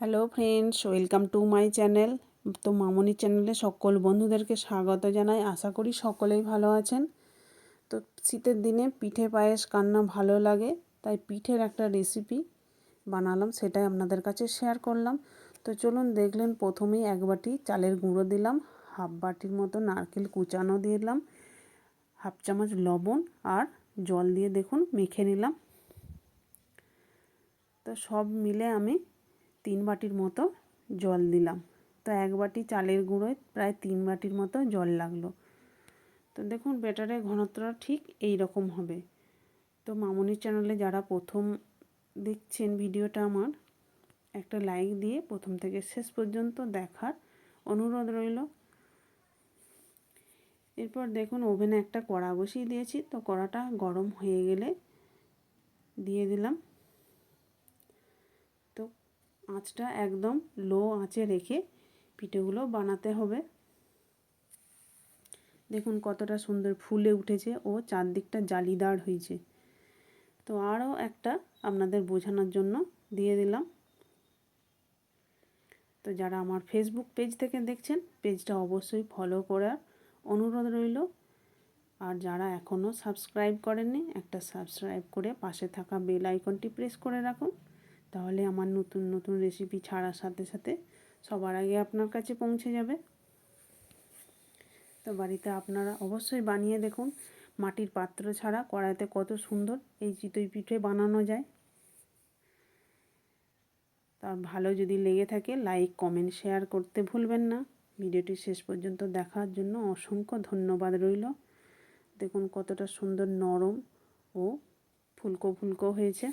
Hello friends, welcome to my channel. তো মামনি চ্যানেলে সকল বন্ধুদেরকে স্বাগত জানাই। আশা করি সকলেই ভালো আছেন। তো শীতের দিনে পিঠে পায়েস কান্না ভালো লাগে, তাই পিঠের একটা রেসিপি বানালাম, সেটাই আপনাদের কাছে শেয়ার করলাম। তো চলুন দেখলেন, প্রথমেই 1 বাটি চালের গুঁড়ো দিলাম, হাফ বাটির মতো নারকেল কুচানো দিলাম, হাফ চামচ লবণ আর জল দিয়ে দেখুন মেখে নিলাম। তো সব মিলে আমি 3 বাটির মতো জল দিলাম। তো 1 বাটি চালের গুঁড়োয় প্রায় 3 বাটির মতো জল লাগলো। তো দেখুন ব্যাটারের ঘনত্বটা ঠিক এই রকম হবে। তো মামনির চ্যানেলে যারা প্রথম দেখছেন ভিডিওটা আমার, একটা লাইক দিয়ে প্রথম থেকে শেষ পর্যন্ত দেখার অনুরোধ রইল। এরপর দেখুন ওভেনে একটা কড়া বসিয়ে দিয়েছি। তো কড়াটা গরম হয়ে গেলে দিয়ে দিলাম। তো আঁচটা একদম লো আঁচে রেখে পিঠেগুলো বানাতে হবে। দেখুন কতটা সুন্দর ফুলে উঠেছে ও চারদিকটা জালিদার হয়েছে। তো আরও একটা আপনাদের বোঝানোর জন্য দিয়ে দিলাম। তো যারা আমার ফেসবুক পেজ থেকে দেখছেন, পেজটা অবশ্যই ফলো করার অনুরোধ রইল। আর যারা এখনও সাবস্ক্রাইব করেননি, একটা সাবস্ক্রাইব করে পাশে থাকা বেল আইকনটি প্রেস করে রাখুন। তাহলে আমার নতুন নতুন রেসিপি ছাড়ার সাথে সাথে সবার আগে আপনার কাছে পৌঁছে যাবে। তো বাড়িতে আপনারা অবশ্যই বানিয়ে দেখুন। মাটির পাত্র ছাড়া কড়াইতে কত সুন্দর এই চিতই পিঠে বানানো যায়। তার ভালো যদি লেগে থাকে লাইক কমেন্ট শেয়ার করতে ভুলবেন না। ভিডিওটি শেষ পর্যন্ত দেখার জন্য অসংখ্য ধন্যবাদ রইল। দেখুন কতটা সুন্দর নরম ও ফুলকো ফুলকো হয়েছে।